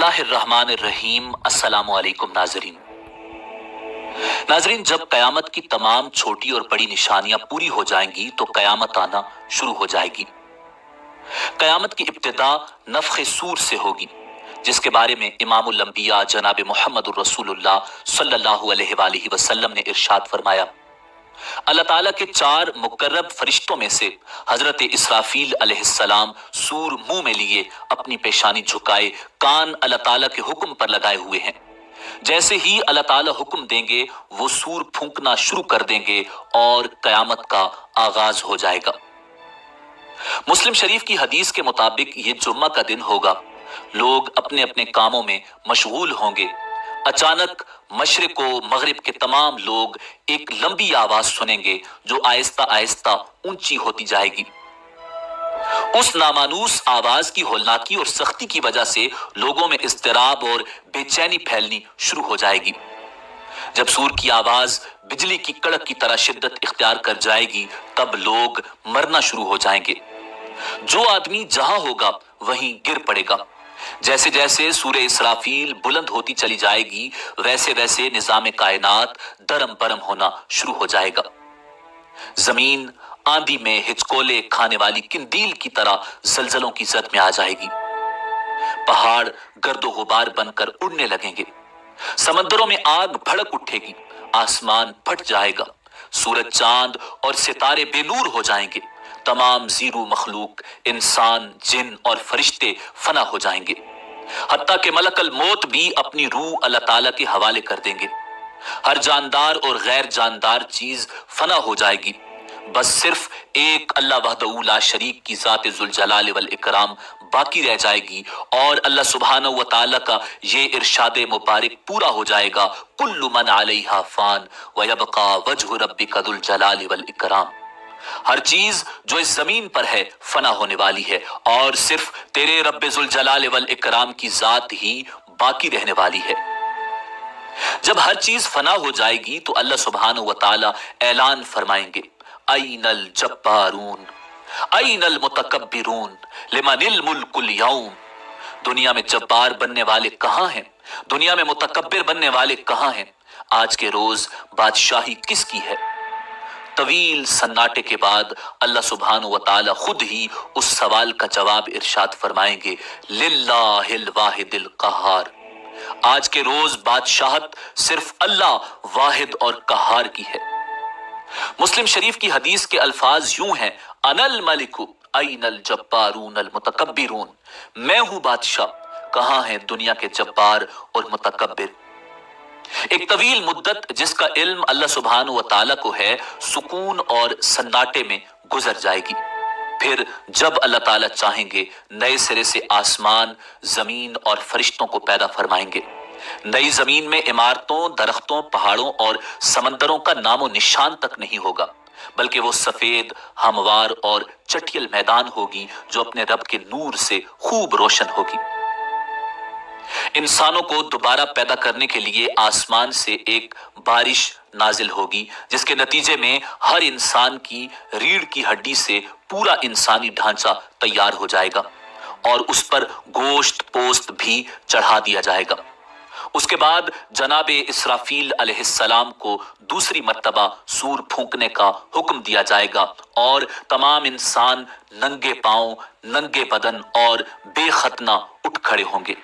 बिस्मिल्लाहिर्रहमानिर्रहीम। अस्सलाम वालेकुम नाज़रीन। जब कयामत की तमाम छोटी और बड़ी निशानियां पूरी हो जाएंगी तो कयामत आना शुरू हो जाएगी। कयामत की इब्तिदा नफ़ख़े सूर से होगी, जिसके बारे में इमामुल अंबिया जनाब मुहम्मदुर रसूलुल्लाह सल्लल्लाहु अलैहि वसल्लम ने इरशाद फरमाया, अल्लाह ताला के 4 मुकर्रब फरिश्तों में से हजरत इसराफील अलैहिस्सलाम सूर मुंह में लिए अपनी पेशानी झुकाए कान अल्लाह ताला के हुक्म पर लगाए हुए हैं। जैसे ही अल्लाह ताला हुक्म देंगे वो सूर फूंकना शुरू कर देंगे और कयामत का आगाज हो जाएगा। मुस्लिम शरीफ की हदीस के मुताबिक ये जुम्मा का दिन होगा। लोग अपने अपने कामों में मशगूल होंगे। अचानक मशरिक व मगरिब के तमाम लोग एक लंबी आवाज सुनेंगे जो आहिस्ता आहिस्ता ऊंची होती जाएगी। उस नामानूस आवाज की होलनाकी और सख्ती की वजह से लोगों में इज़्तिराब और बेचैनी फैलनी शुरू हो जाएगी। जब सूर की आवाज बिजली की कड़क की तरह शिद्दत इख्तियार कर जाएगी तब लोग मरना शुरू हो जाएंगे। जो आदमी जहां होगा वहीं गिर पड़ेगा। जैसे जैसे सूरे इसराफील बुलंद होती चली जाएगी वैसे वैसे निजाम कायनात दरम बरम होना शुरू हो जाएगा। जमीन आंधी में हिचकोले खाने वाली किंदील की तरह जलजलों की जद में आ जाएगी। पहाड़ गर्दो गुबार बनकर उड़ने लगेंगे। समंदरों में आग भड़क उठेगी। आसमान फट जाएगा। सूरज चांद और सितारे बेनूर हो जाएंगे। तमाम जीरू मखलूक इंसान जिन और फरिश्ते फना हो जाएंगे। हत्ता के मलकल मौत भी अपनी रूह अल्लाह ताला के हवाले कर देंगे। हर जानदार और गैर जानदार चीज फना हो जाएगी। बस सिर्फ एक अल्लाह वहदहू ला शरीक की ज़ात जुल जलाल वल इकराम बाकी रह जाएगी और अल्लाह सुब्हानहू व तआला का ये इरशाद मुबारक पूरा हो जाएगा, कुल्लु मन अलैहा फान व यबका वजहु रब्बिका जुल जलाल वल इकराम। हर चीज जो इस जमीन पर है फना होने वाली है और सिर्फ तेरे रब्बे जुल जलाल वल इकराम की जात ही बाकी रहने वाली है। जब हर चीज फना हो जाएगी तो अल्लाह सुब्हानहू व तआला ऐलान फरमाएंगे, ऐनल जब्बारून ऐनल मुतकब्बिरून लिमनिल मुल्कुल यौम। दुनिया में जब्बार बनने वाले कहां हैं? दुनिया में मुतकब्बिर बनने वाले कहां हैं? आज के रोज बादशाही किसकी है? तवील सन्नाटे के बाद अल्लाह सुब्हानहू व तआला खुद ही उस सवाल का जवाब इरशाद फरमाएंगे, लिल्लाहिल वाहिदिल कहार। आज के रोज बादशाहत सिर्फ अल्लाह वाहिद और कहार की है। मुस्लिम शरीफ की हदीस के अल्फाज यूं हैं, अनल मलिकु ऐनल जब्बारून अल मुतकब्बिरून। मैं हूं बादशाह, कहां हैं दुनिया के जब्बार और मुतकब्बिर। एक तवील मुद्दत जिसका इल्म अल्लाह सुब्हानहू व तआला को है सुकून और सन्नाटे में गुजर जाएगी। फिर जब अल्लाह ताला चाहेंगे नए सिरे से आसमान, जमीन और फरिश्तों को पैदा फरमाएंगे। नई जमीन में इमारतों, दरख्तों, पहाड़ों और समंदरों का नामो निशान तक नहीं होगा, बल्कि वो सफेद, हमवार और चटियल मैदान होगी जो अपने रब के नूर से खूब रोशन होगी। इंसानों को दोबारा पैदा करने के लिए आसमान से एक बारिश नाजिल होगी जिसके नतीजे में हर इंसान की रीढ़ की हड्डी से पूरा इंसानी ढांचा तैयार हो जाएगा और उस पर गोश्त पोस्त भी चढ़ा दिया जाएगा। उसके बाद जनाबे इसराफील अलैहिस्सलाम को दूसरी मर्तबा सूर फूंकने का हुक्म दिया जाएगा और तमाम इंसान नंगे पांव, नंगे बदन और बेखतना उठ खड़े होंगे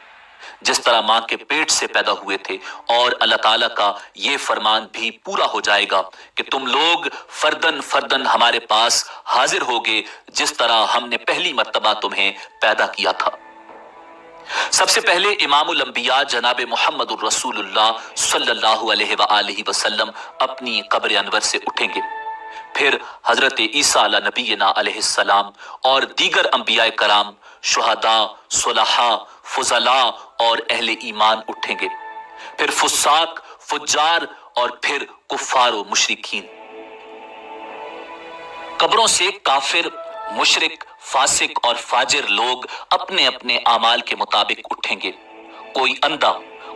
जिस तरह मां के पेट से पैदा हुए थे। और अल्लाह ताला का ये फरमान भी पूरा हो जाएगा कि तुम लोग फर्दन फर्दन हमारे पास हाजिर होगे जिस तरह हमने पहली मर्तबा तुम्हें पैदा किया था। सबसे पहले इमामुल अंबिया जनाब मुहम्मदुर रसूलुल्लाह सल्लल्लाहु अलैहि वसल्लम अपनी कब्र अनवर से उठेंगे। फिर हजरत ईसा अला नबीना अलैहिस्सलाम और दीगर अंबिया कराम, शुहदा, सुलहा, फुजला और अहले ईमान उठेंगे। फिर फुस्साक, फुज्जार और फिर कुफ्फार व मुशरिकीन। कब्रों से काफिर, मुशरिक, फासिक और फाजिर लोग अपने अपने आमाल के मुताबिक उठेंगे। कोई अंधा,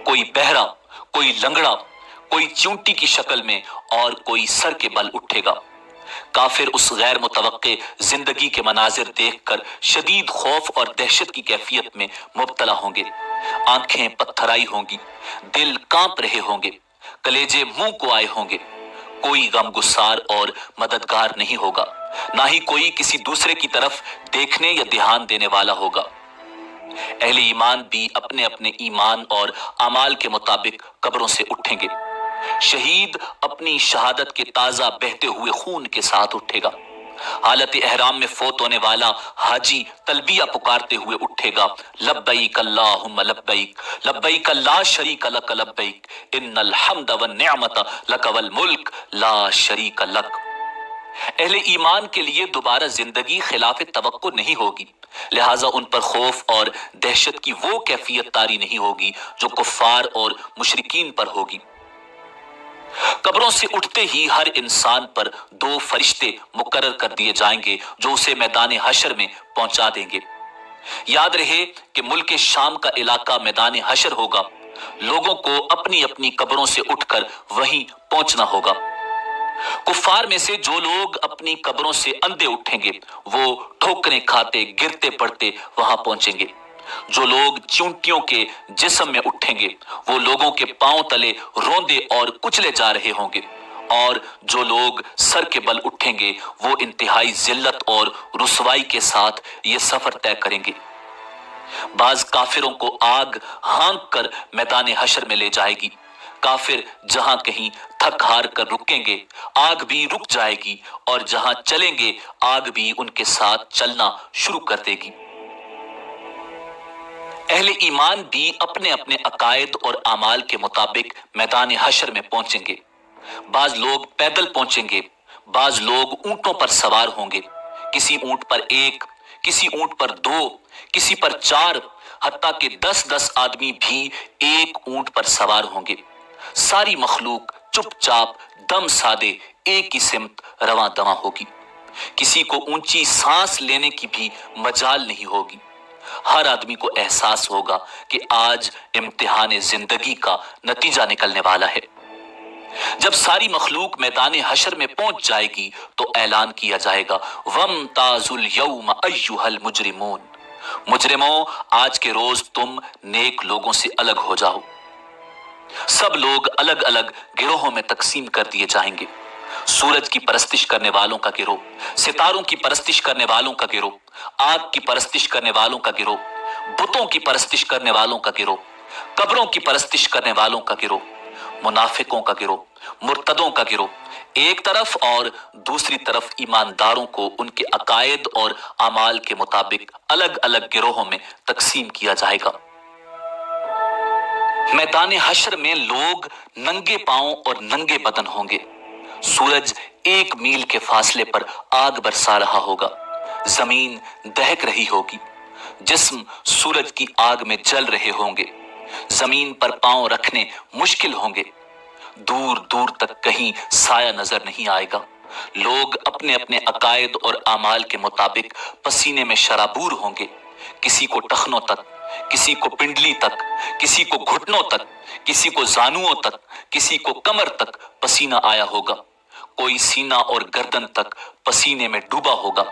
कोई बहरा, कोई लंगड़ा, कोई चूंटी की शक्ल में और कोई सर के बल उठेगा। کافر اس غیر متوقع زندگی کے مناظر دیکھ کر شدید خوف اور دہشت کی کیفیت میں مبتلا ہوں گے، آنکھیں پتھرائی ہوں گی، دل کانپ رہے ہوں گے، کلیجے منہ کو آئے ہوں گے۔ کوئی غم گسار اور مددگار نہیں ہوگا، نہ ہی کوئی کسی دوسرے کی طرف دیکھنے یا دھیان دینے والا ہوگا۔ اہل ایمان بھی اپنے اپنے ایمان اور اعمال کے مطابق قبروں سے اٹھیں گے۔ شہید اپنی شہادت کے تازہ بہتے ہوئے خون کے ساتھ اٹھے گا۔ حالت احرام میں فوت ہونے والا حاجی تلبیہ پکارتے ہوئے اٹھے گا، لبیک اللہم لبیک، لبیک لا شریک لک لبیک، ان الحمد والنعمت لک والملک لا شریک لک۔ اہل ایمان کے لیے دوبارہ زندگی خلاف توقع نہیں ہوگی، لہٰذا ان پر خوف اور دہشت کی وہ کیفیت طاری نہیں ہوگی جو کفار اور مشرکین پر ہوگی۔ قبروں سے اٹھتے ہی ہر انسان پر دو فرشتے مقرر کر دیے جائیں گے جو اسے میدان حشر میں پہنچا دیں گے۔ یاد رہے کہ ملک شام کا علاقہ میدان حشر ہوگا، لوگوں کو اپنی اپنی قبروں سے اٹھ کر وہیں پہنچنا ہوگا۔ کفار میں سے جو لوگ اپنی قبروں سے اندھے اٹھیں گے وہ ٹھوکریں کھاتے گرتے پڑتے وہاں پہنچیں گے۔ جو لوگ چونٹیوں کے جسم میں اٹھیں گے وہ لوگوں کے پاؤں تلے روندے اور کچلے جا رہے ہوں گے، اور جو لوگ سر کے بل اٹھیں گے وہ انتہائی ذلت اور رسوائی کے ساتھ یہ سفر طے کریں گے۔ بعض کافروں کو آگ ہانک کر میدان حشر میں لے جائے گی۔ کافر جہاں کہیں تھک ہار کر رکیں گے آگ بھی رک جائے گی، اور جہاں چلیں گے آگ بھی ان کے ساتھ چلنا شروع کر دے گی۔ اہل ایمان بھی اپنے اپنے عقائد اور اعمال کے مطابق میدان حشر میں پہنچیں گے۔ بعض لوگ پیدل پہنچیں گے، بعض لوگ اونٹوں پر سوار ہوں گے، کسی اونٹ پر ایک، کسی اونٹ پر دو، کسی پر چار، حتیٰ کہ 10 آدمی بھی ایک اونٹ پر سوار ہوں گے۔ ساری مخلوق چپ چاپ دم سادے ایک ہی سمت رواں دواں ہوگی، کسی کو اونچی سانس لینے کی بھی مجال نہیں ہوگی۔ ہر آدمی کو احساس ہوگا کہ آج امتحان زندگی کا نتیجہ نکلنے والا ہے۔ جب ساری مخلوق میدان حشر میں پہنچ جائے گی تو اعلان کیا جائے گا، وَامْتَازُوا الْيَوْمَ أَيُّهَا الْمُجْرِمُونَ، مجرموں آج کے روز تم نیک لوگوں سے الگ ہو جاؤ۔ سب لوگ الگ الگ گروہوں میں تقسیم کر دیے جائیں گے۔ سورج کی پرستش کرنے والوں کا گروہ، ستاروں کی پرستش کرنے والوں کا گروہ، آگ کی پرستش کرنے والوں کا گروہ، بتوں کی پرستش کرنے والوں کا گروہ، قبروں کی پرستش کرنے والوں کا گروہ، منافقوں کا گروہ، مرتدوں کا گروہ ایک طرف، اور دوسری طرف ایمانداروں کو ان کے عقائد اور اعمال کے مطابق الگ الگ گروہوں میں تقسیم کیا جائے گا۔ میدان حشر میں لوگ ننگے پاؤں اور ننگے بدن ہوں گے۔ سورج 1 میل کے فاصلے پر آگ برسا رہا ہوگا، زمین دہک رہی ہوگی، جسم سورج کی آگ میں جل رہے ہوں گے، زمین پر پاؤں رکھنے مشکل ہوں گے، دور دور تک کہیں سایہ نظر نہیں آئے گا۔ لوگ اپنے اپنے عقائد اور اعمال کے مطابق پسینے میں شرابور ہوں گے، کسی کو ٹخنوں تک، کسی کو پنڈلی تک، کسی کو گھٹنوں تک، کسی کو زانوؤں تک، کسی کو کمر تک پسینہ آیا ہوگا، کوئی سینہ اور گردن تک پسینے میں ڈوبا ہوگا۔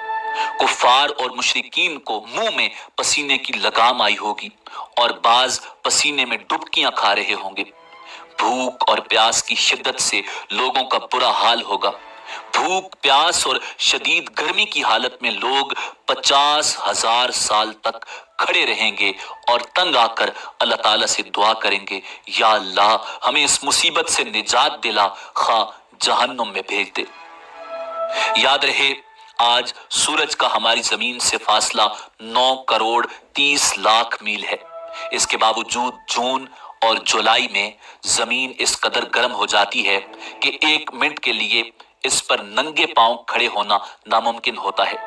کفار اور مشرکین کو منہ میں پسینے کی لگام آئی ہوگی، اور بعض پسینے میں ڈبکیاں کھا رہے ہوں گے۔ بھوک اور پیاس کی شدت سے لوگوں کا برا حال ہوگا۔ بھوک، پیاس اور شدید گرمی کی حالت میں لوگ 50,000 سال تک کھڑے رہیں گے اور تنگ آ کر اللہ تعالیٰ سے دعا کریں گے، یا اللہ ہمیں اس مصیبت سے نجات دلا، خواہ جہنم میں بھیج دے۔ یاد رہے آج سورج کا ہماری زمین سے فاصلہ 9,30,00,000 میل ہے۔ اس کے باوجود جون اور جولائی میں زمین اس قدر گرم ہو جاتی ہے کہ 1 منٹ کے لیے اس پر ننگے پاؤں کھڑے ہونا ناممکن ہوتا ہے۔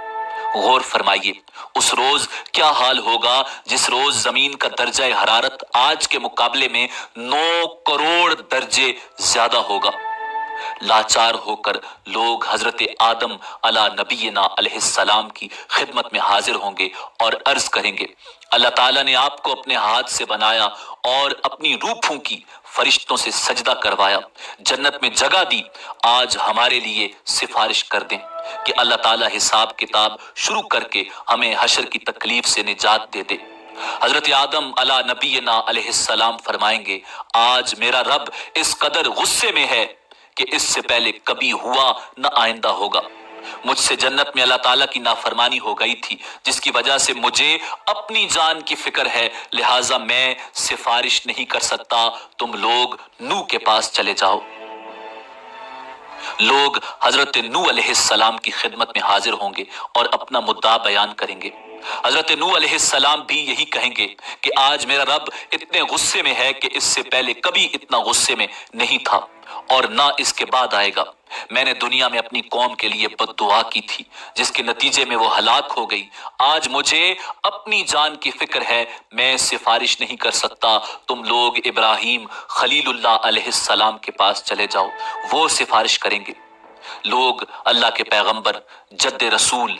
غور فرمائیے اس روز کیا حال ہوگا جس روز زمین کا درجہ حرارت آج کے مقابلے میں 9 کروڑ درجے زیادہ ہوگا۔ लाचार होकर लोग हजरत आदम अला नबीना अलैहिस्सलाम की खिदमत में हाजिर होंगे और अर्ज करेंगे, अल्लाह ताला ने आपको अपने हाथ से बनाया और अपनी रूह फूंकी, फरिश्तों से सजदा करवाया, जन्नत में जगह दी, आज हमारे लिए सिफारिश कर दें कि अल्लाह ताला हिसाब किताब शुरू करके हमें हशर की तकलीफ से निजात दे दे। हजरत आदम अला नबीना अलैहिस्सलाम फरमाएंगे, आज मेरा रब इस कदर गुस्से में है कि इससे पहले कभी हुआ न आइंदा होगा। मुझसे जन्नत में अल्लाह ताला की नाफरमानी हो गई थी, जिसकी वजह से मुझे अपनी जान की फिक्र है, लिहाजा मैं सिफारिश नहीं कर सकता, तुम लोग नूह के पास चले जाओ। लोग हजरत नूह अलैहिस्सलाम की खिदमत में हाजिर होंगे और अपना मुद्दा बयान करेंगे। हजरत नूह अलैहिस्सलाम भी यही कहेंगे कि आज मेरा रब इतने गुस्से में है कि इससे पहले कभी इतना गुस्से में नहीं था और ना इसके बाद आएगा। मैंने दुनिया में अपनी कौम के लिए बद्दुआ की थी, जिसके नतीजे में वो हलाक हो गई। आज मुझे अपनी जान की फिक्र है, मैं सिफारिश नहीं कर सकता, तुम लोग इब्राहिम खलीलुल्लाह अलैहिस्सलाम के पास चले जाओ, वो सिफारिश करेंगे। लोग अल्लाह के पैगंबर जद्द रसूल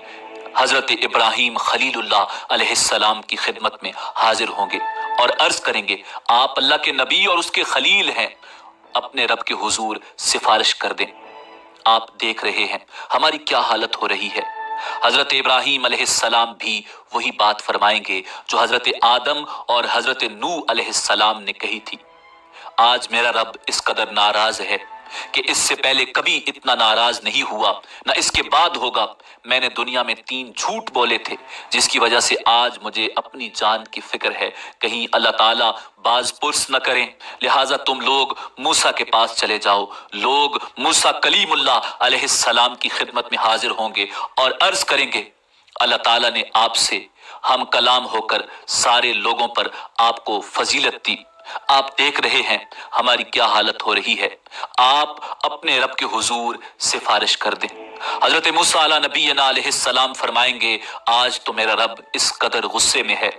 हजरत इब्राहिम खलीलुल्लाह अलैहिस्सलाम की खिदमत में हाजिर होंगे और अर्ज करेंगे, आप अल्लाह के नबी और उसके खलील हैं, अपने रब के हुजूर सिफारिश कर दें। आप देख रहे हैं हमारी क्या हालत हो रही है। हजरत इब्राहिम अलैहिस्सलाम भी वही बात फरमाएंगे जो हजरत आदम और हजरत नूह अलैहिस्सलाम ने कही थी। आज मेरा रब इस कदर नाराज है कि इससे पहले कभी इतना नाराज नहीं हुआ, ना इसके बाद होगा। मैंने दुनिया में 3 झूठ बोले थे, जिसकी वजह से आज मुझे अपनी जान की फिक्र है, कहीं अल्लाह ताला बाज पुर्स न करें। लिहाजा तुम लोग मूसा के पास चले जाओ। लोग मूसा कलीमुल्लाह अलैहिस्सलाम की खिदमत में हाजिर होंगे और अर्ज करेंगे, अल्लाह ताला ने आपसे हम कलाम होकर सारे लोगों पर आपको फजीलत दी। आप देख रहे हैं हमारी क्या हालत हो रही है, आप अपने रब के हुजूर सिफारिश कर दें। हजरत मूसा अला नबीना अलैहिस्सलाम फरमाएंगे, आज तो मेरा रब इस कदर गुस्से में है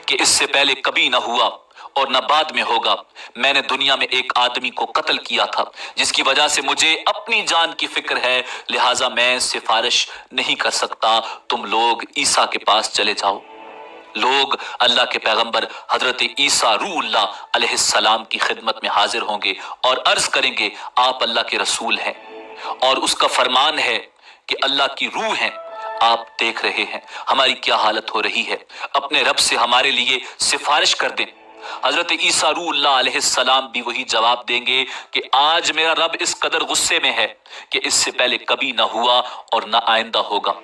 कि इससे पहले कभी न हुआ और न बाद में होगा। मैंने दुनिया में एक आदमी को कत्ल किया था, जिसकी वजह से मुझे अपनी जान की फिक्र है, लिहाजा मैं सिफारिश नहीं कर सकता, तुम लोग ईसा के पास चले जाओ। लोग अल्लाह के पैगंबर हजरत ईसा रूहुल्लाह अलैहिस्सलाम की खिदमत में हाजिर होंगे और अर्ज करेंगे, आप अल्लाह के रसूल हैं और उसका फरमान है कि अल्लाह की रूह हैं। आप देख रहे हैं हमारी क्या हालत हो रही है, अपने रब से हमारे लिए सिफारिश कर दें। हजरत ईसा रूहुल्लाह अलैहिस्सलाम भी वही जवाब देंगे कि आज मेरा रब इस कदर गुस्से में है कि इससे पहले कभी ना हुआ और ना आइंदा होगा।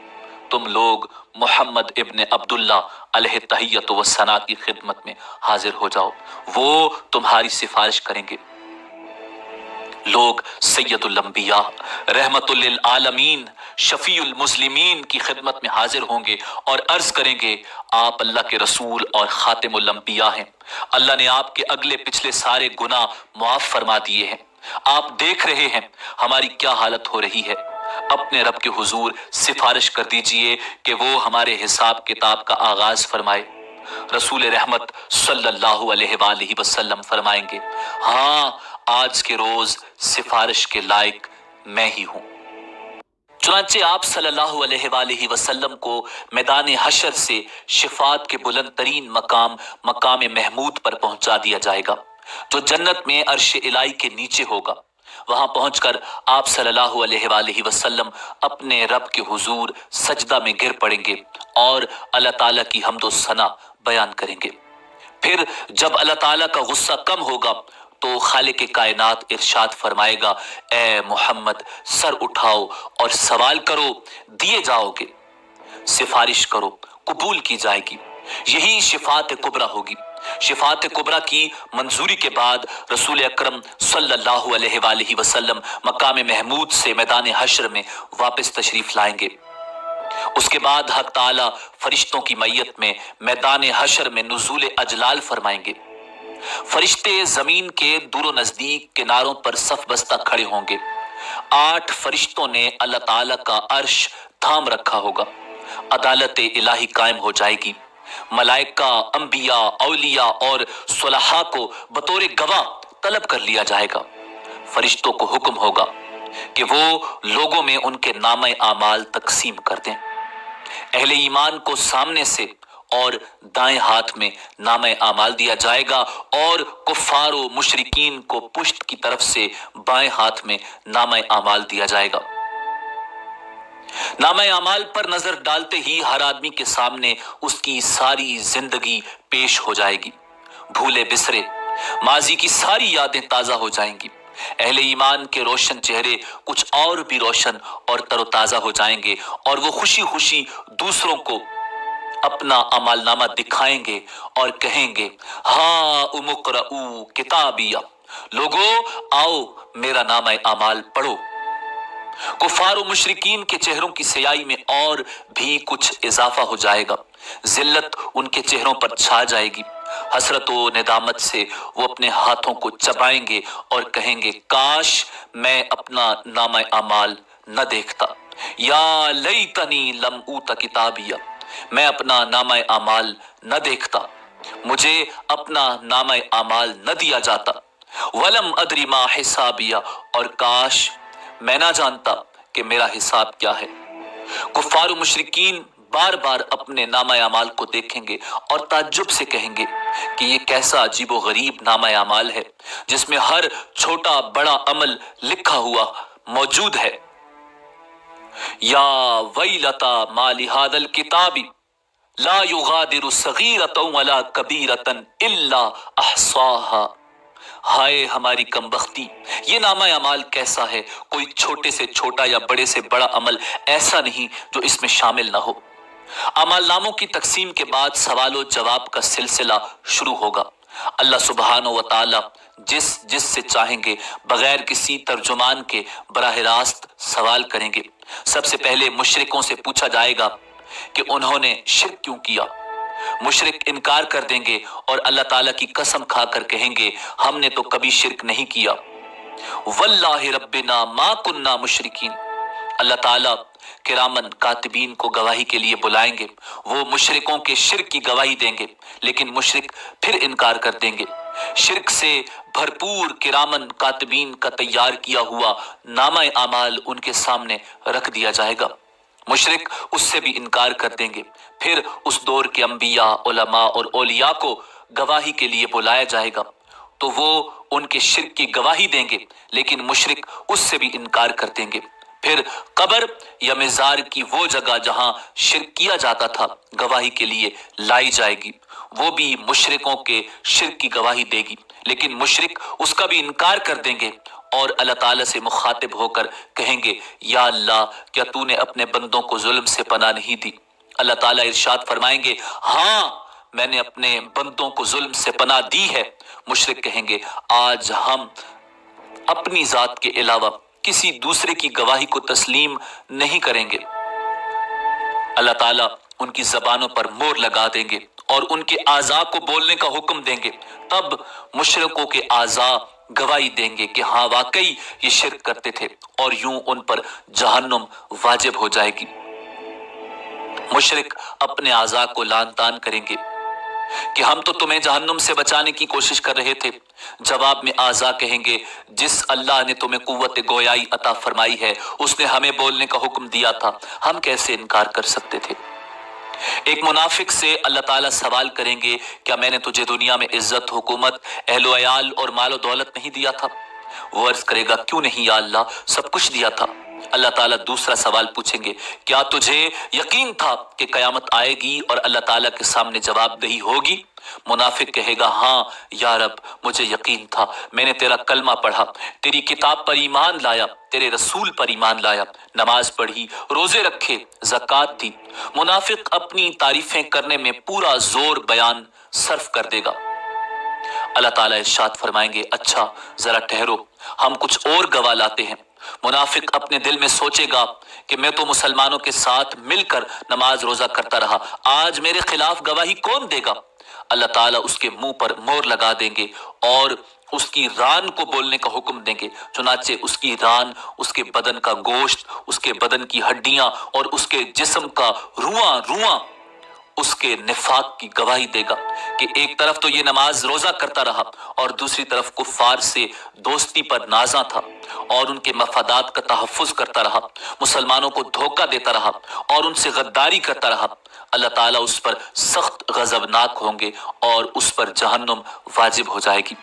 तुम लोग मोहम्मद इब्न अब्दुल्ला अलैहि तहियत व सना की खिदमत में हाजिर हो जाओ, वो तुम्हारी सिफारिश करेंगे। लोग सैयदुल अंबिया रहमतुल लिल आलमीन शफीउल मुस्लिमीन की खिदमत में हाजिर होंगे और अर्ज करेंगे, आप अल्लाह के रसूल और खातिमुल अंबिया हैं, अल्लाह ने आपके अगले पिछले सारे गुनाह मुआफ फरमा दिए हैं। आप देख रहे हैं हमारी क्या हालत हो रही है, अपने रब के हुजूर सिफारिश कर दीजिए कि वो हमारे हिसाब किताब का आगाज फरमाए। रसूल रहमत सल्लल्लाहु अलैहि वसल्लम फरमाएंगे, हाँ आज के रोज सिफारिश के लायक मैं ही हूं। चुनांचे आप सल्लल्लाहु अलैहि वसल्लम को मैदान हशर से शिफात के बुलंद तरीन मकाम मकाम महमूद पर पहुंचा दिया जाएगा, जो जन्नत में अर्श इलाही के नीचे होगा। वहां पहुंचकर आप सल्लल्लाहु अलैहि वसल्लम अपने रब के हुजूर सजदा में गिर पड़ेंगे और अल्लाह ताला की हम्दो सना बयान करेंगे। फिर जब अल्लाह ताला का गुस्सा कम होगा तो खालिक कायनात इरशाद फरमाएगा, ए मोहम्मद सर उठाओ और सवाल करो, दिए जाओगे, सिफारिश करो, कबूल की जाएगी। यही शिफात कुबरा होगी। शिफात कुबरा की मंजूरी के बाद रसूल अकरम सल्लल्लाहु अलैहि वसल्लम मकाम महमूद से मैदान हश्र में वापस तशरीफ लाएंगे। उसके बाद हक ताला फरिश्तों की मैयत में मैदान हश्र में नुज़ूल अजलाल फरमाएंगे। फरिश्ते जमीन के दूर नजदीक किनारों पर सफ बस्ता खड़े होंगे। 8 फरिश्तों ने अल्लाह ताला का अर्श थाम रखा होगा। अदालत इलाही कायम हो जाएगी। मलाइका, अंबिया, औलिया और सुलहा को बतौर गवाह तलब कर लिया जाएगा। फरिश्तों को हुक्म होगा कि वो लोगों में उनके नामे आमाल तकसीम कर दें। अहले ईमान को सामने से और दाएं हाथ में नामे आमाल दिया जाएगा और कुफ्फार व मुशरिकीन को पुश्त की तरफ से बाएं हाथ में नामे आमाल दिया जाएगा। नामे आमाल पर नजर डालते ही हर आदमी के सामने उसकी सारी जिंदगी पेश हो जाएगी। भूले बिसरे माजी की सारी यादें ताजा हो जाएंगी। अहले ईमान के रोशन चेहरे कुछ और भी रोशन और तरोताजा हो जाएंगे और वो खुशी खुशी दूसरों को अपना अमलनामा दिखाएंगे और कहेंगे, हाँ उमुक़रऊ किताबिया, लोगो आओ मेरा नामा अमाल पढ़ो। कुफार और मुशरिकीन के चेहरों की स्याही में और भी कुछ इजाफा हो जाएगा। जिल्लत उनके चेहरों पर छा जाएगी। हसरत व निदामत से वो अपने हाथों को चबाएंगे और कहेंगे, काश मैं अपना नामा अमाल न देखता। या लैतनी लम ऊता किताबिया, मैं अपना नामा अमाल न देखता, मुझे अपना नामा अमाल न दिया जाता। वलम अदरी मा हिसाबिया, और काश मैं ना जानता कि मेरा हिसाब क्या है। कुफ्फार व मुशरिकीन बार बार अपने नामा अमाल को देखेंगे और ताज्जुब से कहेंगे कि ये कैसा अजीबो गरीब नामा अमाल है जिसमें हर छोटा बड़ा अमल लिखा हुआ मौजूद है। या वैलता माली हादल किताबी ला युगादिरु सगीरतन वला कबीरतन इल्ला अहसाहा, हाय हमारी कमबख्ती, ये नामा अमाल कैसा है, कोई छोटे से छोटा या बड़े से बड़ा अमल ऐसा नहीं जो इसमें शामिल ना हो। अमल नामों की तकसीम के बाद सवाल और जवाब का सिलसिला शुरू होगा। अल्लाह सुब्हानहू व तआला जिससे चाहेंगे बगैर किसी तर्जुमान के बराह रास्त सवाल करेंगे। सबसे पहले मुशरिकों से पूछा जाएगा कि उन्होंने शिर्क क्यों किया। मुशरिक इनकार कर देंगे और अल्लाह ताला की कसम खाकर कहेंगे, हमने तो कभी शिर्क नहीं किया। वल्लाहि रब्बिना मा कुन्ना मुशरिकीन, अल्लाह ताला किरामन कातिबीन को गवाही के लिए बुलाएंगे। वो मुशरिकों के शिर्क की गवाही देंगे, लेकिन मुशरिक फिर इनकार कर देंगे। शिर्क से भरपूर किरामन कातिबीन का तैयार किया हुआ नामा अमाल उनके सामने रख दिया जाएगा। मुशरिक उससे भी इनकार कर देंगे। फिर उस दौर के अंबिया, उलमा और औलिया को गवाही के लिए बुलाया जाएगा तो वो उनके शिर्क की गवाही देंगे, लेकिन मुशरिक उससे भी इनकार कर देंगे। फिर कब्र या मिज़ार की वो जगह जहां शिर्क किया जाता था गवाही के लिए लाई जाएगी, वो भी मुशरिकों के शिर्क की गवाही देगी, लेकिन मुशरिक उसका भी इनकार कर देंगे और अल्लाह ताला से मुखातिब होकर कहेंगे, या अल्लाह क्या तूने अपने बंदों को जुल्म से पनाह नहीं दी। अल्लाह ताला इरशाद फरमाएंगे, हाँ मैंने अपने बंदों को जुल्म से पनाह दी है। मुशरिक कहेंगे, आज हम अपनी जात के अलावा किसी दूसरे की गवाही को तस्लीम नहीं करेंगे। अल्लाह ताला उनकी जबानों पर मोहर लगा देंगे और उनके आज़ा को बोलने का हुक्म देंगे। तब मुशरिकों के आज़ा गवाही देंगे कि हाँ वाकई ये शिर्क करते थे, और यूं उन पर जहन्नुम वाजिब हो जाएगी। मुशरिक अपने आज़ा को लान तान करेंगे कि हम तो तुम्हें जहन्नुम से बचाने की कोशिश कर रहे थे। जवाब में आज़ा कहेंगे, जिस अल्लाह ने तुम्हें कुव्वत गोयाई अता फरमाई है उसने हमें बोलने का हुक्म दिया था, हम कैसे इनकार कर सकते थे। एक मुनाफिक से अल्लाह ताला सवाल करेंगे, क्या मैंने तुझे दुनिया में इज्जत, हुकूमत, अहलो अयाल और मालो दौलत नहीं दिया था। वो अर्ज करेगा, क्यों नहीं या अल्लाह, सब कुछ दिया था। अल्लाह ताला दूसरा सवाल पूछेंगे, क्या तुझे यकीन था कि कयामत आएगी और अल्लाह ताला के सामने जवाबदेही होगी। मुनाफिक कहेगा, हाँ या रब मुझे यकीन था, मैंने तेरा कलमा पढ़ा, तेरी किताब पर ईमान लाया, तेरे रसूल पर ईमान लाया, नमाज पढ़ी, रोजे रखे, ज़कात दी। मुनाफिक अपनी तारीफें करने में पूरा जोर बयान सर्फ कर देगा। अल्लाह ताला इरशाद फरमाएंगे, अच्छा जरा ठहरो, हम कुछ और गवाह लाते हैं। मुनाफिक अपने दिल में सोचेगा कि मैं तो मुसलमानों के साथ मिलकर नमाज रोजा करता रहा, आज मेरे खिलाफ गवाही कौन देगा। अल्लाह ताला उसके मुंह पर मोहर लगा देंगे और उसकी रान को बोलने का हुक्म देंगे। चुनाचे उसकी रान, उसके बदन का गोश्त, उसके बदन की हड्डियां और उसके जिस्म का रुआं उसके निफाक की गवाही देगा कि एक तरफ तो ये नमाज रोजा करता रहा और दूसरी तरफ कुफ्फार से दोस्ती पर नाजा था और उनके मफादात का तहफ़्फ़ुज़ करता रहा, मुसलमानों को धोखा देता रहा और उनसे गद्दारी करता रहा। अल्लाह ताला उस पर सख्त गज़बनाक होंगे और उस पर जहन्नुम वाजिब हो जाएगी।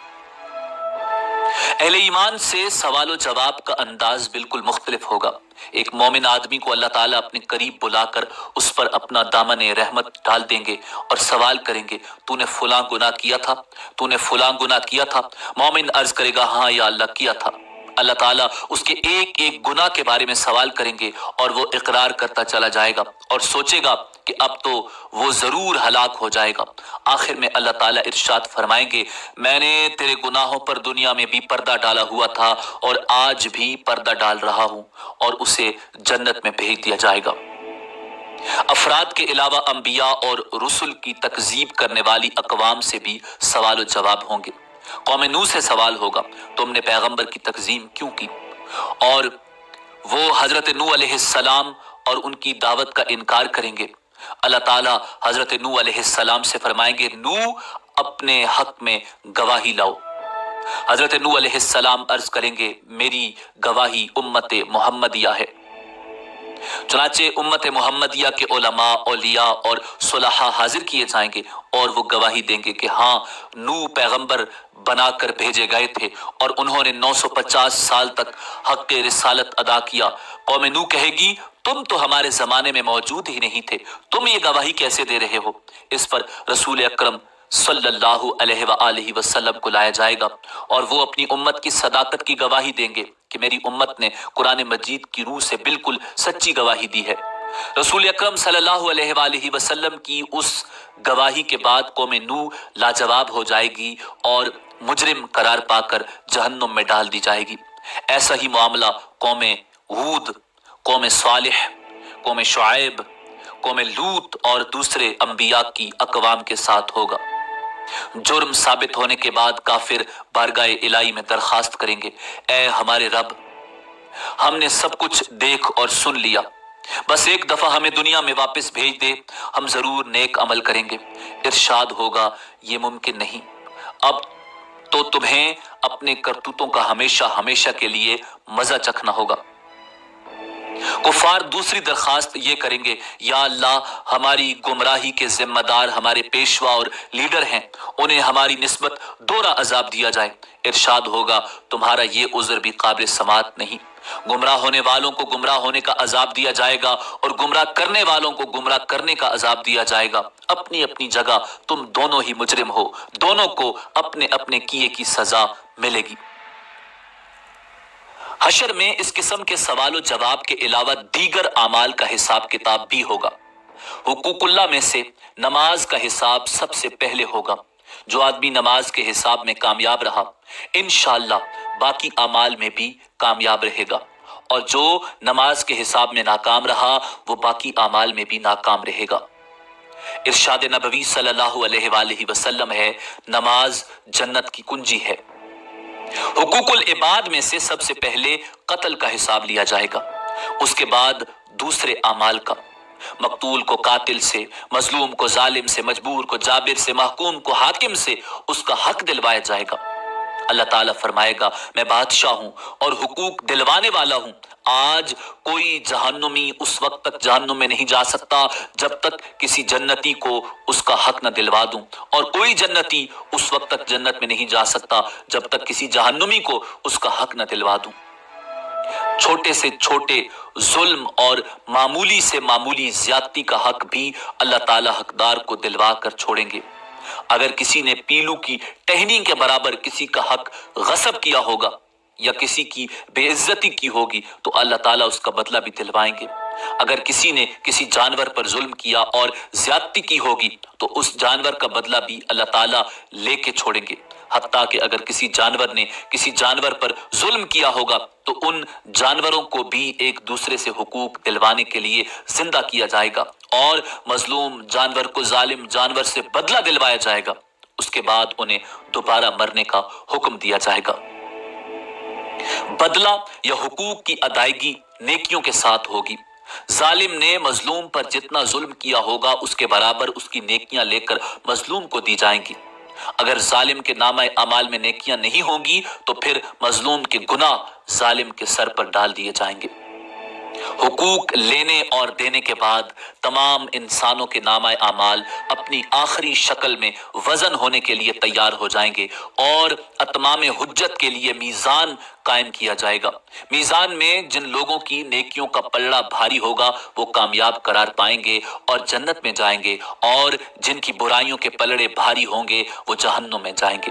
अहले ईमान से सवाल जवाब का अंदाज बिल्कुल मुख्तलिफ होगा। एक मोमिन आदमी को अल्लाह ताला अपने करीब बुलाकर उस पर अपना दामन रहमत डाल देंगे और सवाल करेंगे, तूने फलां गुनाह किया था, तूने फलां गुनाह किया था। मोमिन अर्ज करेगा, हाँ या अल्लाह किया था। अल्लाह ताला उसके एक एक गुनाह के बारे में सवाल करेंगे और वो इकरार करता चला जाएगा और सोचेगा कि अब तो वो जरूर हलाक हो जाएगा। आखिर में अल्लाह ताला इरशाद फरमाएंगे, मैंने तेरे गुनाहों पर दुनिया में भी पर्दा डाला हुआ था और आज भी पर्दा डाल रहा हूं, और उसे जन्नत में भेज दिया जाएगा। अफराद के अलावा अंबिया और रुसुल की तकजीब करने वाली अकवाम से भी सवाल जवाब होंगे। कौम नूह से सवाल होगा, तुमने पैगंबर की तकजीम क्यों की? और वो हजरत नूह अलैहिस्सलाम और उनकी दावत का इनकार करेंगे। अल्लाह ताला हजरत नूह अलैहिस्सलाम से फरमाएंगे, नूह अपने हक में गवाही लाओ। हजरत नूह अलैहिस्सलाम अर्ज करेंगे, मेरी गवाही उम्मत मोहम्मदिया है। चुनाचे उम्मत मोहम्मदिया के उलमा, औलिया और सुलहा हाजिर किए जाएंगे और वो गवाही देंगे कि हाँ, नूह पैगंबर बनाकर भेजे गए थे और उन्होंने 950 साल तक हक के रिसालत अदा किया। कौम नूह कहेगी, तुम तो हमारे जमाने में मौजूद ही नहीं थे, तुम ये गवाही कैसे दे रहे हो? इस पर रसूल अकरम सल्लल्लाहु अलैहि वसल्लम को लाया जाएगा और वो अपनी उम्मत की सदाकत की गवाही देंगे कि मेरी उम्मत ने कुरान मजीद की रूह से बिल्कुल सच्ची गवाही दी है। रसूल अकरम सल्लल्लाहु अलैहि वसल्लम की उस गवाही के बाद कौम नूह लाजवाब हो जाएगी और मुजरिम करार पाकर जहन्नुम में डाल दी जाएगी। ऐसा ही मामला कौम हूद, कौम सालिह, कौम शुआइब, कौम लूत और दूसरे अंबिया की अकवाम के साथ होगा। जुर्म साबित होने के बाद काफिर बारगाह इलाही में दरखास्त करेंगे, ऐ हमारे रब, हमने सब कुछ देख और सुन लिया, बस एक दफा हमें दुनिया में वापस भेज दे, हम जरूर नेक अमल करेंगे। इरशाद होगा, ये मुमकिन नहीं, अब तो तुम्हें अपने करतूतों का हमेशा हमेशा के लिए मजा चखना होगा। कुफार दूसरी दरखास्त ये करेंगे, या अल्लाह, हमारी गुमराही के जिम्मेदार हमारे पेशवा और लीडर हैं, उन्हें हमारी निस्बत दोहरा अजाब दिया जाए। इरशाद होगा, तुम्हारा ये उज़्र भी काबिल समात नहीं। गुमराह होने वालों को गुमराह होने का अजाब दिया जाएगा और गुमराह करने वालों को गुमराह करने का अजाब दिया जाएगा। अपनी अपनी जगह तुम दोनों ही मुजरिम हो, दोनों को अपने अपने किए की सजा मिलेगी। हशर में इस किस्म के सवाल जवाब के अलावा दीगर आमाल का हिसाब किताब भी होगा। हुकूकुल्लाह में से नमाज का हिसाब सबसे पहले होगा। जो आदमी नमाज के हिसाब में कामयाब रहा, इंशाअल्लाह बाकी आमाल में भी कामयाब रहेगा, और जो नमाज के हिसाब में नाकाम रहा वो बाकी आमाल में भी नाकाम रहेगा। इरशाद नबवी सल्लल्लाहु अलैहि वसल्लम है, नमाज जन्नत की कुंजी है। हुकूकुल इबाद में से सबसे पहले कत्ल का हिसाब लिया जाएगा, उसके बाद दूसरे अमाल का। मकतूल को कातिल से, मजलूम को जालिम से, मजबूर को जाबिर से, महकूम को हाकिम से उसका हक दिलवाया जाएगा। अल्लाह ताला फरमाएगा, मैं बादशाह हूं और हुकूक दिलवाने वाला हूं। आज कोई जहन्नुमी उस वक्त तक जहन्नुम में नहीं जा सकता जब तक किसी जन्नती को उसका हक न दिलवा दूं, और कोई जन्नती उस वक्त तक जन्नत में नहीं जा सकता जब तक किसी जहन्नुमी को उसका हक न दिलवा दूं। छोटे से छोटे जुल्म और मामूली से मामूली ज्यादती का हक भी अल्लाह ताला हकदार को दिलवा कर छोड़ेंगे। अगर किसी ने पीलू की टहनी के बराबर किसी का हक गसब किया होगा या किसी की बेइज्जती की होगी तो अल्लाह ताला उसका बदला भी दिलवाएंगे। अगर किसी ने किसी जानवर पर जुल्म किया और ज्यादती की होगी तो उस जानवर का बदला भी अल्लाह ताला लेके छोड़ेंगे। हत्ता कि अगर किसी जानवर ने किसी जानवर पर जुल्म किया होगा तो उन जानवरों को भी एक दूसरे से हुकूक दिलवाने के लिए जिंदा किया जाएगा और मजलूम जानवर को जालिम जानवर से बदला दिलवाया जाएगा। उसके बाद उन्हें दोबारा मरने का हुक्म दिया जाएगा। बदला या हुकूक की अदायगी नेकियों के साथ होगी। ظالم نے مظلوم پر جتنا ظلم کیا ہوگا اس کے برابر اس کی نیکیاں لے کر مظلوم کو دی جائیں گی۔ اگر ظالم کے نامہ اعمال میں نیکیاں نہیں ہوں گی تو پھر مظلوم کے گناہ ظالم کے سر پر ڈال دیے جائیں گے۔ حقوق لینے اور دینے کے بعد تمام انسانوں کے نامہ اعمال اپنی آخری شکل میں وزن ہونے کے لیے تیار ہو جائیں گے اور اتمام حجت کے لیے میزان قائم کیا جائے گا۔ میزان میں جن لوگوں کی نیکیوں کا پلڑا بھاری ہوگا وہ کامیاب قرار پائیں گے اور جنت میں جائیں گے، اور جن کی برائیوں کے پلڑے بھاری ہوں گے وہ جہنم میں جائیں گے۔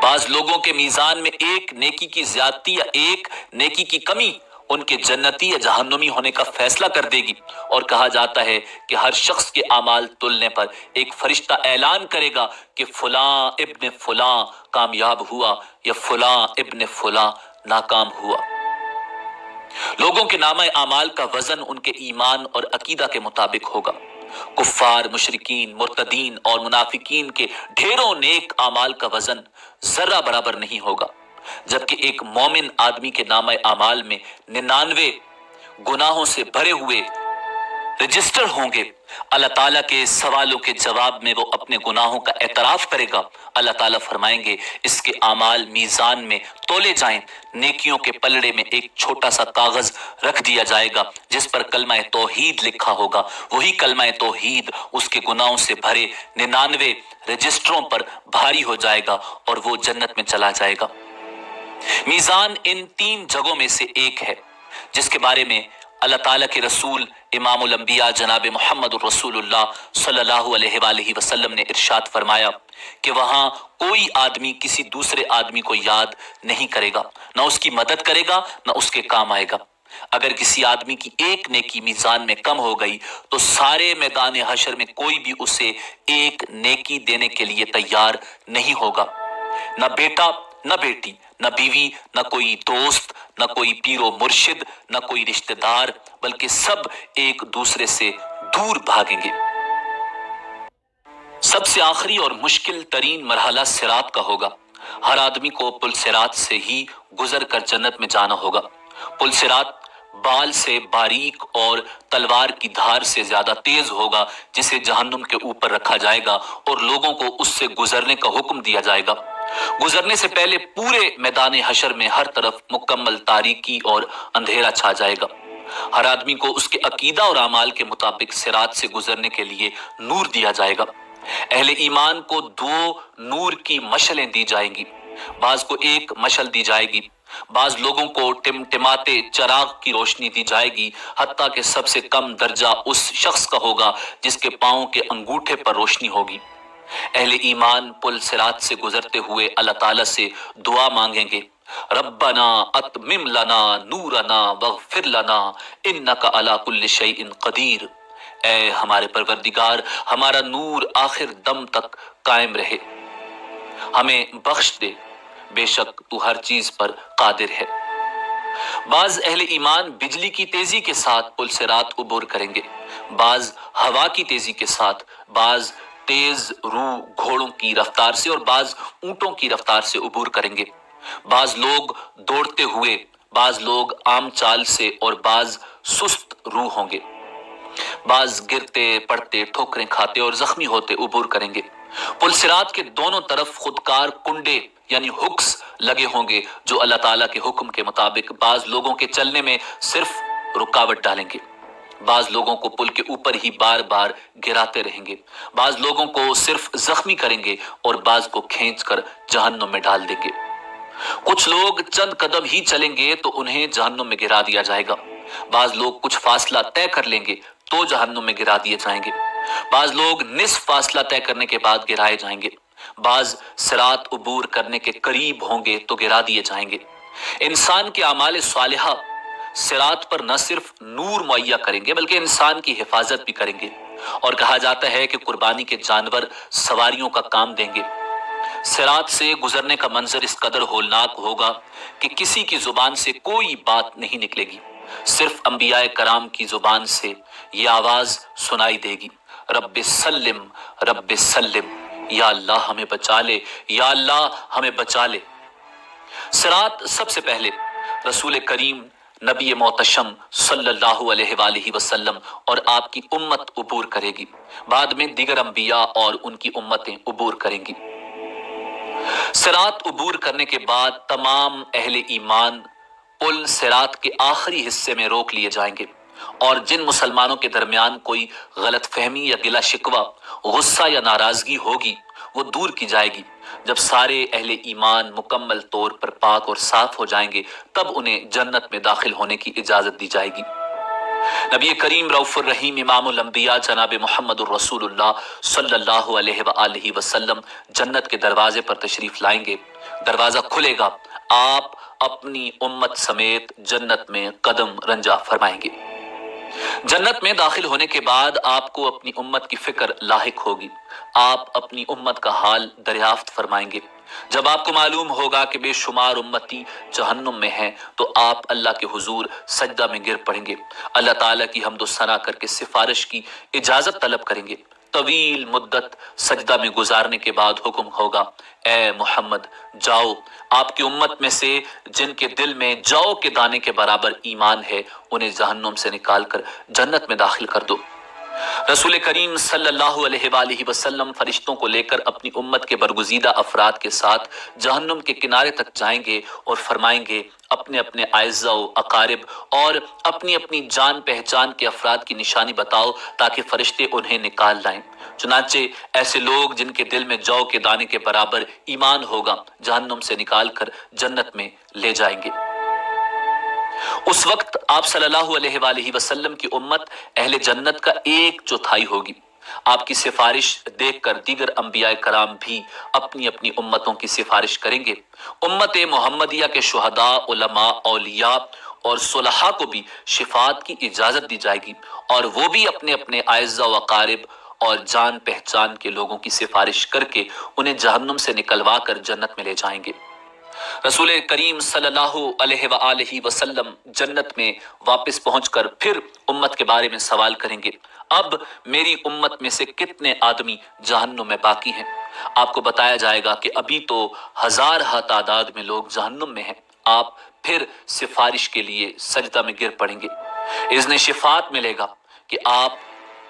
بعض لوگوں کے میزان میں ایک نیکی کی زیادتی یا ایک نیکی کی کمی ان کے جنتی یا جہنمی ہونے کا فیصلہ کر دے گی، اور کہا جاتا ہے کہ ہر شخص کے اعمال تلنے پر ایک فرشتہ اعلان کرے گا کہ فلاں ابن فلاں کامیاب ہوا یا فلاں ابن فلاں ناکام ہوا۔ لوگوں کے نامہ اعمال کا وزن ان کے ایمان اور عقیدہ کے مطابق ہوگا۔ کفار، مشرکین، مرتدین اور منافقین کے ڈھیروں نیک اعمال کا وزن ذرہ برابر نہیں ہوگا، جبکہ ایک مومن آدمی کے نامہ اعمال میں 99 گناہوں سے بھرے ہوئے رجسٹر ہوں گے۔ اللہ تعالیٰ کے سوالوں کے جواب میں وہ اپنے گناہوں کا اعتراف کرے گا۔ اللہ تعالیٰ فرمائیں گے اس کے اعمال میزان میں تولے جائیں۔ نیکیوں کے پلڑے میں ایک چھوٹا سا کاغذ رکھ دیا جائے گا جس پر کلمہ توحید لکھا ہوگا۔ وہی کلمہ توحید اس کے گناہوں سے بھرے 99 رجسٹروں پر بھاری ہو جائے گا اور وہ جنت میں چلا جائے گا۔ میزان ان 3 جگہوں میں سے ایک ہے جس کے بارے میں اللہ تعالیٰ کے رسول امام الانبیاء جناب محمد الرسول اللہ صلی اللہ علیہ وآلہ وسلم نے ارشاد فرمایا کہ وہاں کوئی آدمی کسی دوسرے آدمی کو یاد نہیں کرے گا، نہ اس کی مدد کرے گا، نہ اس کے کام آئے گا۔ اگر کسی آدمی کی ایک نیکی میزان میں کم ہو گئی تو سارے میدان حشر میں کوئی بھی اسے ایک نیکی دینے کے لیے تیار نہیں ہوگا۔ نہ بیٹا، نہ بیٹی، نہ بیوی، نہ کوئی دوست، نہ کوئی پیر و مرشد، نہ کوئی رشتہ دار، بلکہ سب ایک دوسرے سے دور بھاگیں گے۔ سب سے آخری اور مشکل ترین مرحلہ صراط کا ہوگا۔ ہر آدمی کو پل صراط سے ہی گزر کر جنت میں جانا ہوگا۔ پل صراط بال سے باریک اور تلوار کی دھار سے زیادہ تیز ہوگا، جسے جہنم کے اوپر رکھا جائے گا اور لوگوں کو اس سے گزرنے کا حکم دیا جائے گا۔ گزرنے سے پہلے پورے میدان حشر میں ہر طرف مکمل تاریکی اور اندھیرا چھا جائے گا۔ ہر آدمی کو اس کے عقیدہ اور اعمال کے مطابق صراط سے گزرنے کے لیے نور دیا جائے گا۔ اہل ایمان کو 2 نور کی مشلیں دی جائیں گی، بعض کو ایک مشل دی جائے گی۔ بعض لوگوں کو ٹمٹماتے چراغ کی روشنی دی جائے گی، حتیٰ کہ سب سے کم درجہ اس شخص کا ہوگا جس کے پاؤں کے انگوٹھے پر روشنی ہوگی۔ اہل ایمان پل صراط سے گزرتے ہوئے اللہ تعالیٰ سے دعا مانگیں گے، ربنا اتمم لنا نورنا واغفر لنا انک علی کل شیء قدیر۔ اے ہمارے پروردگار، ہمارا نور آخر دم تک قائم رہے، ہمیں بخش دے، بے شک تو ہر چیز پر قادر ہے۔ بعض اہل ایمان بجلی کی تیزی کے ساتھ پل صراط عبور کریں گے، بعض ہوا کی تیزی کے ساتھ، بعض تیز رو گھوڑوں کی رفتار سے اور بعض اونٹوں کی رفتار سے عبور کریں گے۔ بعض لوگ دوڑتے ہوئے، بعض لوگ عام چال سے اور بعض سست رو ہوں گے۔ بعض گرتے پڑتے، ٹھوکریں کھاتے اور زخمی ہوتے عبور کریں گے۔ پل صراط کے دونوں طرف خودکار کنڈے یعنی ہکس لگے ہوں گے جو اللہ تعالیٰ کے حکم کے مطابق بعض لوگوں کے چلنے میں صرف رکاوٹ ڈالیں گے۔ بعض لوگوں کو پل کے اوپر ہی بار بار گراتے رہیں گے، بعض لوگوں کو صرف زخمی کریں گے اور بعض کو کھینچ کر جہنم میں ڈال دیں گے۔ کچھ لوگ چند قدم ہی چلیں گے تو انہیں جہنم میں گرا دیا جائے گا، بعض لوگ کچھ فاصلہ طے کر لیں گے تو جہنم میں گرا دیے جائیں گے، بعض لوگ نصف فاصلہ طے کرنے کے بعد گرائے جائیں گے، بعض صراط عبور کرنے کے قریب ہوں گے تو گرا دیے جائیں گے۔ انسان کے اعمال صالحہ صراط پر نہ صرف نور مہیا کریں گے بلکہ انسان کی حفاظت بھی کریں گے، اور کہا جاتا ہے کہ قربانی کے جانور سواریوں کا کام دیں گے۔ صراط سے گزرنے کا منظر اس قدر ہولناک ہوگا کہ کسی کی زبان سے کوئی بات نہیں نکلے گی، صرف انبیاء کرام کی زبان سے یہ آواز سنائی دے گی، رب سلم رب سلم، یا اللہ ہمیں بچا لے، یا اللہ ہمیں بچا لے۔ صراط سب سے پہلے رسول کریم نبی محتشم صلی اللہ علیہ وآلہ وسلم اور آپ کی امت عبور کرے گی، بعد میں دیگر انبیاء اور ان کی امتیں عبور کریں گی۔ صراط عبور کرنے کے بعد تمام اہل ایمان پل صراط کے آخری حصے میں روک لیے جائیں گے، اور جن مسلمانوں کے درمیان کوئی غلط فہمی یا گلہ شکوہ، غصہ یا ناراضگی ہوگی وہ دور کی جائے گی۔ جب سارے اہل ایمان مکمل طور پر پاک اور صاف ہو جائیں گے تب انہیں جنت میں داخل ہونے کی اجازت دی جائے گی۔ نبی کریم رؤوف الرحیم امام الانبیاء جناب محمد الرسول اللہ صلی اللہ علیہ وآلہ وسلم جنت کے دروازے پر تشریف لائیں گے۔ دروازہ کھلے گا، آپ اپنی امت سمیت جنت میں قدم رنجہ فرمائیں گے۔ جنت میں داخل ہونے کے بعد آپ کو اپنی امت کی فکر لاحق ہوگی، آپ اپنی امت کا حال دریافت فرمائیں گے۔ جب آپ کو معلوم ہوگا کہ بے شمار امتی جہنم میں ہیں تو آپ اللہ کے حضور سجدہ میں گر پڑیں گے، اللہ تعالیٰ کی حمد و ثنا کر کے سفارش کی اجازت طلب کریں گے۔ طویل مدت سجدہ میں گزارنے کے بعد حکم ہوگا، اے محمد جاؤ، آپ کی امت میں سے جن کے دل میں جو کے دانے کے برابر ایمان ہے انہیں جہنم سے نکال کر جنت میں داخل کر دو۔ رسول کریم صلی اللہ علیہ وآلہ وسلم فرشتوں کو لے کر اپنی امت کے برگزیدہ افراد کے ساتھ جہنم کے کنارے تک جائیں گے اور فرمائیں گے، اپنے اپنے اعزاء و اقارب اور اپنی اپنی جان پہچان کے افراد کی نشانی بتاؤ تاکہ فرشتے انہیں نکال لائیں۔ چنانچہ ایسے لوگ جن کے دل میں جو کے دانے کے برابر ایمان ہوگا جہنم سے نکال کر جنت میں لے جائیں گے۔ اس وقت آپ صلی اللہ علیہ وآلہ وسلم کی امت اہل جنت کا 1/4 ہوگی۔ آپ کی سفارش دیکھ کر دیگر انبیاء کرام بھی اپنی اپنی امتوں کی سفارش کریں گے۔ امت محمدیہ کے شہداء، علماء، اولیاء اور صلحاء کو بھی شفاعت کی اجازت دی جائے گی، اور وہ بھی اپنے اپنے اعزاء و اقارب اور جان پہچان کے لوگوں کی سفارش کر کے انہیں جہنم سے نکلوا کر جنت میں لے جائیں گے۔ رسول کریم صلی اللہ علیہ وآلہ وسلم جنت میں واپس پہنچ کر پھر امت کے بارے میں سوال کریں گے، اب میری امت میں سے کتنے آدمی جہنم میں باقی ہیں؟ آپ کو بتایا جائے گا کہ ابھی تو ہزارہ تعداد میں لوگ جہنم میں ہیں۔ آپ پھر سفارش کے لیے سجدہ میں گر پڑیں گے۔ اذن شفاعت ملے گا کہ آپ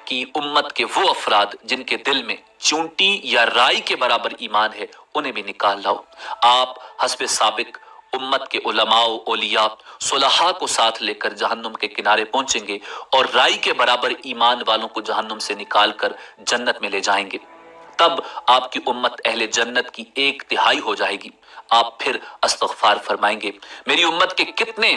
کی امت کے وہ افراد جن کے دل میں چونٹی یا رائی کے برابر ایمان ہے انہیں بھی نکال لاؤ۔ آپ حسب سابق امت کے علماء، اولیاء، صلحاء کو ساتھ لے کر جہنم کے کنارے پہنچیں گے اور رائی کے برابر ایمان والوں کو جہنم سے نکال کر جنت میں لے جائیں گے۔ تب آپ کی امت اہل جنت کی 1/3 ہو جائے گی۔ آپ پھر استغفار فرمائیں گے، میری امت کے کتنے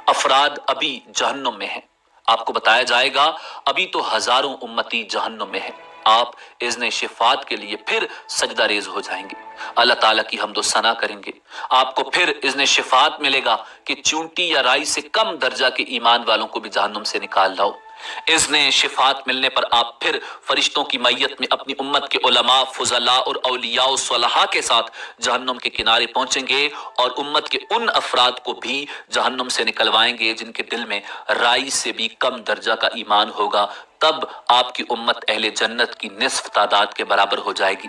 افراد ابھی جہنم میں ہیں؟ آپ کو بتایا جائے گا ابھی تو ہزاروں امتی جہنم میں ہیں۔ آپ اذن شفاعت کے لیے پھر سجدہ ریز ہو جائیں گے، اللہ تعالیٰ کی حمد و ثنا کریں گے۔ آپ کو پھر اذن شفاعت ملے گا کہ چونٹی یا رائی سے کم درجہ کے ایمان والوں کو بھی جہنم سے نکال لاؤ۔ اذن شفاعت ملنے پر آپ پھر فرشتوں کی میت میں اپنی امت کے علماء، فضلاء اور اولیاء و صلحاء کے ساتھ جہنم کے کنارے پہنچیں گے اور امت کے ان افراد کو بھی جہنم سے نکلوائیں گے جن کے دل میں رائی سے بھی کم درجہ کا ایمان ہوگا۔ تب آپ کی امت اہل جنت کی نصف تعداد کے برابر ہو جائے گی۔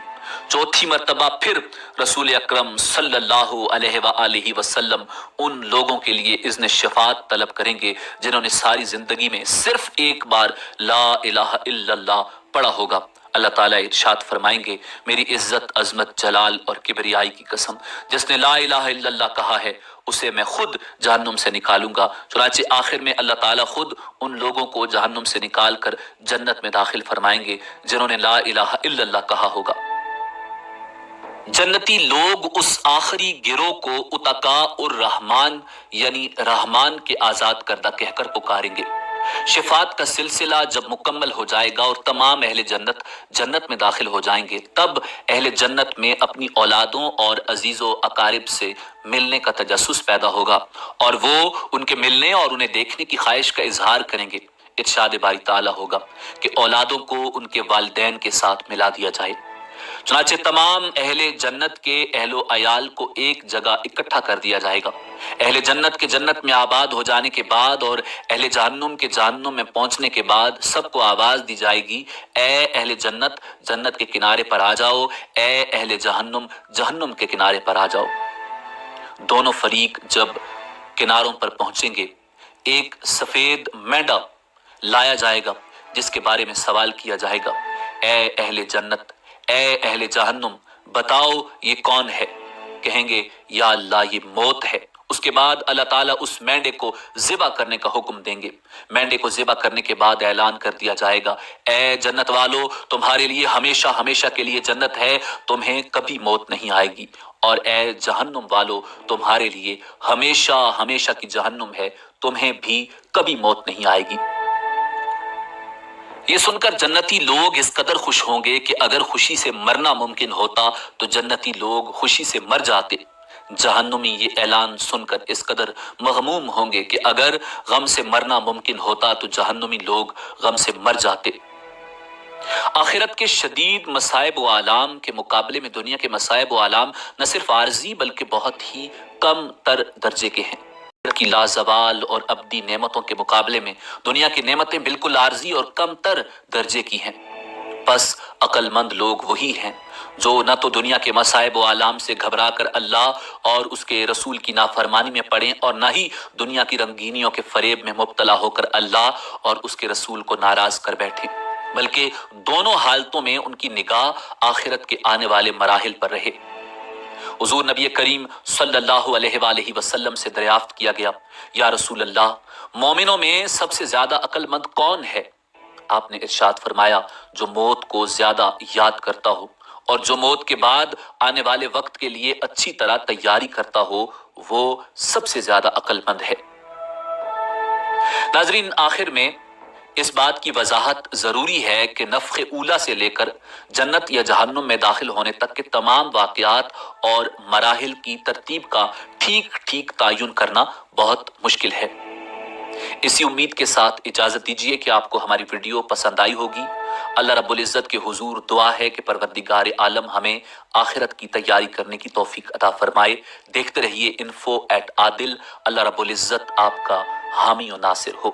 چوتھی مرتبہ پھر رسول اکرم صلی اللہ علیہ وآلہ وسلم ان لوگوں کے لیے اذن شفاعت طلب کریں گے جنہوں نے ساری زندگی میں صرف ایک بار لا الہ الا اللہ پڑھا ہوگا۔ اللہ تعالیٰ ارشاد فرمائیں گے، میری عزت، عظمت، جلال اور کبریائی کی قسم، جس نے لا الہ الا اللہ کہا ہے اسے میں خود جہنم سے نکالوں گا۔ چنانچہ آخر میں اللہ تعالیٰ خود ان لوگوں کو جہنم سے نکال کر جنت میں داخل فرمائیں گے جنہوں نے لا الہ الا اللہ کہا ہوگا۔ جنتی لوگ اس آخری گروہ کو اتقاء الرحمن یعنی رحمان کے آزاد کردہ کہہ کر پکاریں گے۔ شفاعت کا سلسلہ جب مکمل ہو جائے گا اور تمام اہل جنت جنت میں داخل ہو جائیں گے، تب اہل جنت میں اپنی اولادوں اور عزیز و اقارب سے ملنے کا تجسس پیدا ہوگا اور وہ ان کے ملنے اور انہیں دیکھنے کی خواہش کا اظہار کریں گے۔ ارشاد باری تعالیٰ ہوگا کہ اولادوں کو ان کے والدین کے ساتھ ملا دیا جائے۔ چنانچہ تمام اہل جنت کے اہل و عیال کو ایک جگہ اکٹھا کر دیا جائے گا۔ اہل جنت کے جنت میں آباد ہو جانے کے بعد اور اہل جہنم کے جہنم میں پہنچنے کے بعد سب کو آواز دی جائے گی، اے اہل جنت جنت کے کنارے پر آ جاؤ، اے اہل جہنم جہنم کے کنارے پر آ جاؤ۔ دونوں فریق جب کناروں پر پہنچیں گے، ایک سفید مینڈا لایا جائے گا جس کے بارے میں سوال کیا جائے گا، اے اہل جنت، اے اہل جہنم، بتاؤ یہ کون ہے؟ کہیں گے یا اللہ یہ موت ہے۔ اس کے بعد اللہ تعالیٰ اس مینڈے کو ذبح کرنے کا حکم دیں گے۔ مینڈے کو ذبح کرنے کے بعد اعلان کر دیا جائے گا، اے جنت والو، تمہارے لیے ہمیشہ ہمیشہ کے لیے جنت ہے، تمہیں کبھی موت نہیں آئے گی، اور اے جہنم والو، تمہارے لیے ہمیشہ ہمیشہ کی جہنم ہے، تمہیں بھی کبھی موت نہیں آئے گی۔ یہ سن کر جنتی لوگ اس قدر خوش ہوں گے کہ اگر خوشی سے مرنا ممکن ہوتا تو جنتی لوگ خوشی سے مر جاتے۔ جہنمی یہ اعلان سن کر اس قدر مغموم ہوں گے کہ اگر غم سے مرنا ممکن ہوتا تو جہنمی لوگ غم سے مر جاتے۔ آخرت کے شدید مصائب و آلام کے مقابلے میں دنیا کے مصائب و آلام نہ صرف عارضی بلکہ بہت ہی کم تر درجے کے ہیں۔ کی لازوال اور ابدی نعمتوں کے مقابلے میں دنیا کی نعمتیں بالکل عارضی اور کم تر درجے کی ہیں۔ بس عقل مند لوگ وہی ہیں جو نہ تو دنیا کے مصائب و آلام سے گھبرا کر اللہ اور اس کے رسول کی نافرمانی میں پڑیں اور نہ ہی دنیا کی رنگینیوں کے فریب میں مبتلا ہو کر اللہ اور اس کے رسول کو ناراض کر بیٹھیں، بلکہ دونوں حالتوں میں ان کی نگاہ آخرت کے آنے والے مراحل پر رہے۔ حضور نبی کریم صلی اللہ علیہ وآلہ وسلم سے دریافت کیا گیا، یا رسول اللہ، مومنوں میں سب سے زیادہ عقل مند کون ہے؟ آپ نے ارشاد فرمایا، جو موت کو زیادہ یاد کرتا ہو اور جو موت کے بعد آنے والے وقت کے لیے اچھی طرح تیاری کرتا ہو، وہ سب سے زیادہ عقل مند ہے۔ ناظرین، آخر میں اس بات کی وضاحت ضروری ہے کہ نفخ اولا سے لے کر جنت یا جہنم میں داخل ہونے تک کے تمام واقعات اور مراحل کی ترتیب کا ٹھیک ٹھیک تعین کرنا بہت مشکل ہے۔ اسی امید کے ساتھ اجازت دیجیے کہ آپ کو ہماری ویڈیو پسند آئی ہوگی۔ اللہ رب العزت کے حضور دعا ہے کہ پروردگار عالم ہمیں آخرت کی تیاری کرنے کی توفیق عطا فرمائے۔ دیکھتے رہیے info@adil۔ اللہ رب العزت آپ کا حامی و ناصر ہو۔